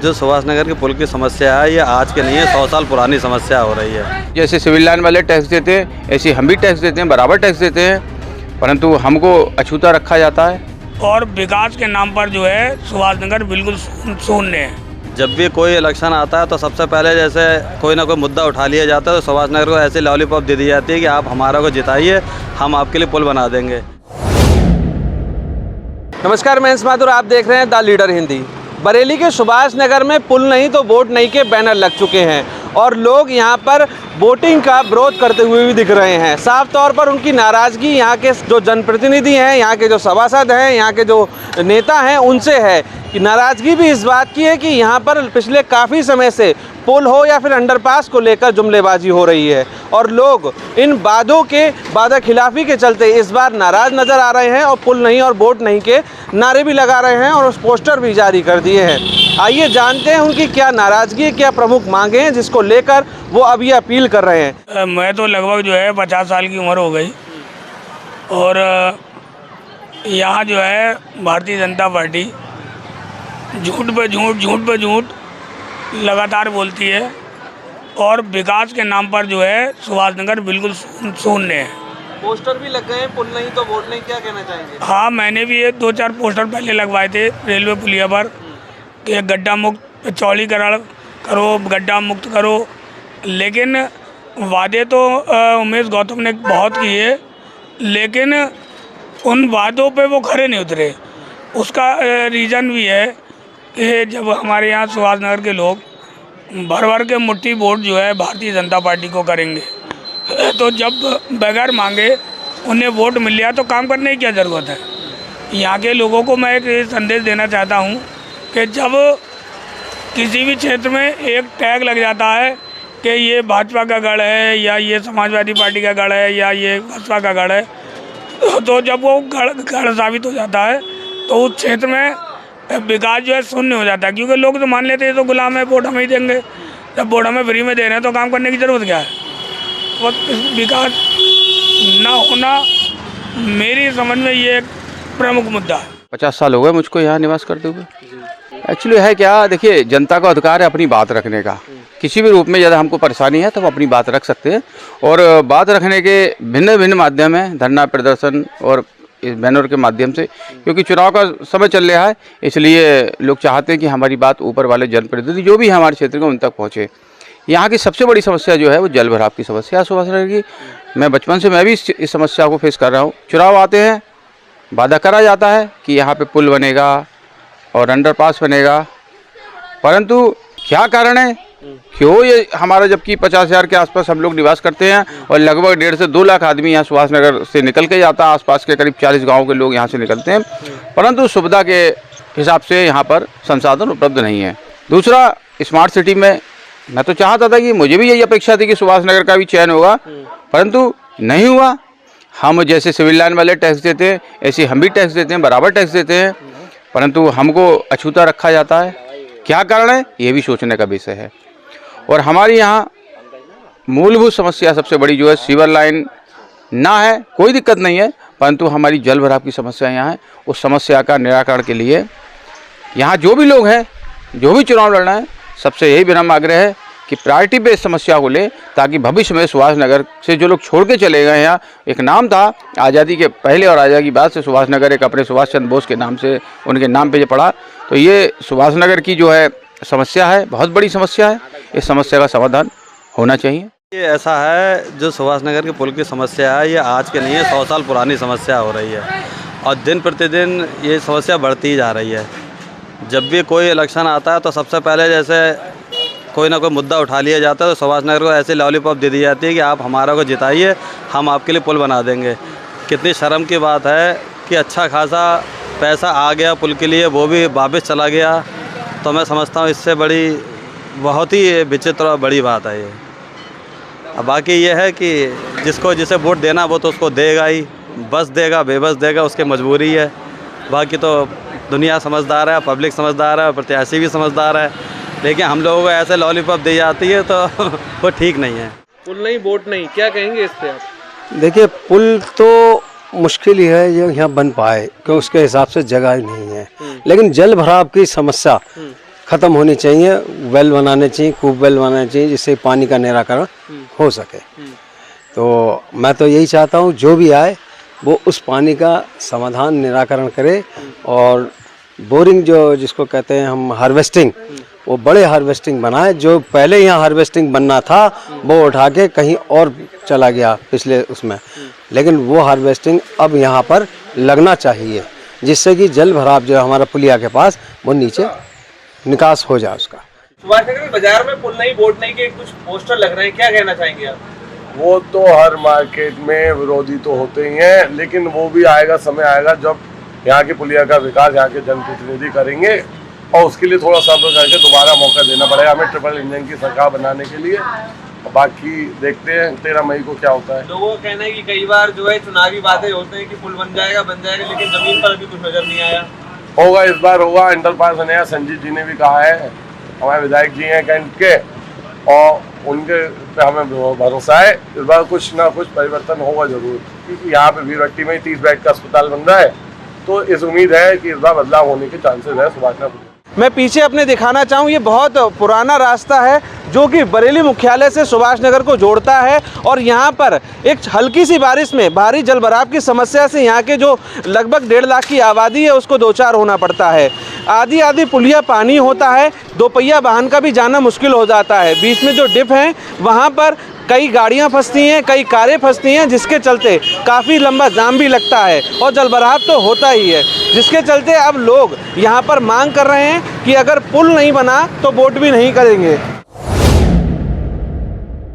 जो सुभाष नगर के पुल की समस्या है ये आज के नहीं है, 100 साल पुरानी समस्या हो रही है। जैसे सिविल लाइन वाले टैक्स देते हैं ऐसे हम भी टैक्स देते हैं, बराबर टैक्स देते हैं, परंतु हमको अछूता रखा जाता है। और विकास के नाम पर जो है सुभाष नगर बिल्कुल शून्य है। जब भी कोई इलेक्शन आता है तो सबसे पहले जैसे कोई ना कोई मुद्दा उठा लिया जाता है तो सुभाष नगर को ऐसी लॉलीपॉप दे दी जाती है कि आप हमारा को जिताइए, हम आपके लिए पुल बना देंगे। नमस्कार, मैं हंस माथुर, आप देख रहे हैं द लीडर हिंदी। बरेली के सुभाष नगर में पुल नहीं तो वोट नहीं के बैनर लग चुके हैं और लोग यहां पर वोटिंग का विरोध करते हुए भी दिख रहे हैं। साफ तौर पर उनकी नाराज़गी यहाँ के जो जनप्रतिनिधि हैं, यहाँ के जो सभासद हैं, यहाँ के जो नेता हैं उनसे है कि नाराज़गी भी इस बात की है कि यहाँ पर पिछले काफ़ी समय से पुल हो या फिर अंडरपास को लेकर जुमलेबाजी हो रही है और लोग इन वादा खिलाफी के चलते इस बार नाराज़ नज़र आ रहे हैं और पुल नहीं और वोट नहीं के नारे भी लगा रहे हैं और उस पोस्टर भी जारी कर दिए हैं। आइए जानते हैं उनकी क्या नाराज़गी है, क्या प्रमुख मांगे हैं जिसको लेकर वो अब ये अपील कर रहे हैं। मैं तो लगभग जो है 50 साल की उम्र हो गई और यहाँ जो है भारतीय जनता पार्टी झूठ पे झूठ लगातार बोलती है और विकास के नाम पर जो है सुभाष नगर बिल्कुल शून्य है। पोस्टर भी लग गए हैं, पुल नहीं तो वोट नहीं, क्या कहना चाहेंगे? हाँ, मैंने भी ये 2-4 पोस्टर पहले लगवाए थे रेलवे पुलिया पर कि गड्ढा मुक्त चौड़ीकरण करो, गड्ढा मुक्त करो, लेकिन वादे तो उमेश गौतम ने बहुत किए लेकिन उन वादों पे वो खरे नहीं उतरे। उसका रीज़न भी है कि जब हमारे यहाँ सुभाष नगर के लोग भर के मुट्ठी वोट जो है भारतीय जनता पार्टी को करेंगे तो जब बगैर मांगे उन्हें वोट मिल गया तो काम करने की क्या ज़रूरत है। यहाँ के लोगों को मैं एक संदेश देना चाहता हूँ कि जब किसी भी क्षेत्र में एक टैग लग जाता है कि ये भाजपा का गढ़ है या ये समाजवादी पार्टी का गढ़ है या ये बसपा का गढ़ है तो जब वो गढ़ साबित हो जाता है तो उस क्षेत्र में विकास जो है शून्य हो जाता है, क्योंकि लोग तो मान लेते हैं तो गुलाम है, वोट हमें ही देंगे। जब वोट हमें फ्री में दे रहे हैं तो काम करने की ज़रूरत क्या है। वो विकास ना होना मेरी समझ में ये एक प्रमुख मुद्दा है। 50 साल हो गए मुझको यहाँ निवास करते हुए। एक्चुअली है क्या, देखिए जनता का अधिकार है अपनी बात रखने का। किसी भी रूप में ज़्यादा हमको परेशानी है तो हम अपनी बात रख सकते हैं और बात रखने के भिन्न भिन्न माध्यम हैं, धरना प्रदर्शन और इस बैनर के माध्यम से, क्योंकि चुनाव का समय चल रहा है इसलिए लोग चाहते हैं कि हमारी बात ऊपर वाले जनप्रतिनिधि जो भी हमारे क्षेत्र में उन तक पहुँचे। यहाँ की सबसे बड़ी समस्या जो है वो जल भराव की समस्या है सुभाष नगर की। मैं बचपन से मैं भी इस समस्या को फेस कर रहा हूँ। चुनाव आते हैं, वादा करा जाता है कि यहाँ पे पुल बनेगा और अंडरपास बनेगा, परंतु क्या कारण है, क्यों ये हमारा जबकि 50,000 के आसपास हम लोग निवास करते हैं और लगभग 1.5 से 2 लाख आदमी यहाँ सुभाष नगर से निकल के जाता है। आसपास के करीब 40 गाँव के लोग यहाँ से निकलते हैं, परंतु सुविधा के हिसाब से यहाँ पर संसाधन उपलब्ध नहीं है। दूसरा, स्मार्ट सिटी में मैं तो चाहता था कि मुझे भी यही अपेक्षा थी कि सुभाष नगर का भी चयन होगा, परंतु नहीं हुआ। हम जैसे सिविल लाइन वाले टैक्स देते हैं ऐसे हम भी टैक्स देते हैं, बराबर टैक्स देते हैं, परंतु हमको अछूता रखा जाता है। क्या कारण है ये भी सोचने का विषय है। और हमारी यहाँ मूलभूत समस्या सबसे बड़ी जो है सीवर लाइन ना है, कोई दिक्कत नहीं है, परंतु हमारी जल भराव की समस्या यहाँ है। उस समस्या का निराकरण के लिए यहाँ जो भी लोग हैं, जो भी चुनाव लड़ना है, सबसे यही विनम्र आग्रह है कि प्रायोरिटी पे इस समस्या को ले, ताकि भविष्य में सुभाष नगर से जो लोग छोड़ के चले गए हैं, एक नाम था आज़ादी के पहले और आज़ादी के बाद से सुभाष नगर एक अपने सुभाष चंद्र बोस के नाम से उनके नाम पे पड़ा, तो ये सुभाष नगर की जो है समस्या है, बहुत बड़ी समस्या है। इस समस्या का समाधान होना चाहिए। ये ऐसा है, जो सुभाष नगर के पुल की समस्या है ये आज के नहीं है, 100 साल पुरानी समस्या हो रही है और दिन प्रतिदिन ये समस्या बढ़ती ही जा रही है। जब भी कोई इलेक्शन आता है तो सबसे पहले जैसे कोई ना कोई मुद्दा उठा लिया जाता है तो सुभाष नगर को ऐसी लॉलीपॉप दे दी जाती है कि आप हमारा को जिताइए, हम आपके लिए पुल बना देंगे। कितनी शर्म की बात है कि अच्छा खासा पैसा आ गया पुल के लिए, वो भी वापस चला गया। तो मैं समझता हूँ इससे बड़ी बहुत ही विचित्र और बड़ी बात है ये। अब बाकी ये है कि जिसको जिसे वोट देना वो तो उसको देगा ही, बस देगा बेबस देगा, उसकी मजबूरी है। बाकी तो दुनिया समझदार है, पब्लिक समझदार है, प्रत्याशी भी समझदार है, लेकिन हम लोगों को ऐसे लॉलीपॉप दी जाती है तो वो ठीक नहीं है। पुल नहीं वोट नहीं, क्या कहेंगे इस पे आप? देखिए, पुल तो मुश्किल ही है ये यहाँ बन पाए, क्योंकि उसके हिसाब से जगह ही नहीं है। लेकिन जल भराव की समस्या ख़त्म होनी चाहिए, वेल बनाने चाहिए, कूप वेल बनाने चाहिए, जिससे पानी का निराकरण हो सके। तो मैं तो यही चाहता हूँ जो भी आए वो उस पानी का समाधान निराकरण करे, और बोरिंग जो जिसको कहते हैं हम हार्वेस्टिंग, वो बड़े हार्वेस्टिंग बनाए। जो पहले यहाँ हार्वेस्टिंग बनना था वो उठा के कहीं और चला गया पिछले उसमें, लेकिन वो हार्वेस्टिंग अब यहाँ पर लगना चाहिए, जिससे कि जल भराव जो हमारा पुलिया के पास वो नीचे निकास हो जाए उसका। सुभाष नगर में बाजार में पुल नहीं, बोट नहीं के कुछ पोस्टर लग रहे हैं, क्या कहना चाहेंगे आप? वो तो हर मार्केट में विरोधी तो होते ही हैं, लेकिन वो भी आएगा, समय आएगा जब यहाँ के पुलिया का विकास यहाँ के जनप्रतिनिधि करेंगे, और उसके लिए थोड़ा सब्र करके दोबारा मौका देना पड़ेगा हमें ट्रिपल इंजन की सरकार बनाने के लिए। बाकी देखते हैं 13 मई को क्या होता है। लोगों का कहना है कि कई बार जो है चुनावी वादे होते हैं कि पुल बन जाएगा, लेकिन जमीन पर अभी कुछ नजर नहीं आया। होगा, इस बार होगा। अंडर पास नया संजीव जी ने भी कहा है, हमारे विधायक जी हैं कैंट के, और उनके पे हमें भरोसा है इस बार कुछ ना कुछ परिवर्तन होगा जरूर, क्योंकि यहाँ पे वीरवट्टी में 30 बेड का अस्पताल बन रहा है, तो इस उम्मीद है कि इस बार बदलाव होने के चांसेस है। सुभाष नगर मैं पीछे अपने दिखाना चाहूँ, ये बहुत पुराना रास्ता है जो कि बरेली मुख्यालय से सुभाष नगर को जोड़ता है, और यहाँ पर एक हल्की सी बारिश में भारी जलभराव की समस्या से यहाँ के जो लगभग 1.5 लाख की आबादी है उसको दो चार होना पड़ता है। आधी पुलिया पानी होता है, दोपहिया वाहन का भी जाना मुश्किल हो जाता है। बीच में जो डिप है वहाँ पर कई गाड़ियां फंसती हैं, कई कारें फंसती हैं, जिसके चलते काफ़ी लंबा जाम भी लगता है और जलभराव तो होता ही है, जिसके चलते अब लोग यहाँ पर मांग कर रहे हैं कि अगर पुल नहीं बना तो वोट भी नहीं करेंगे।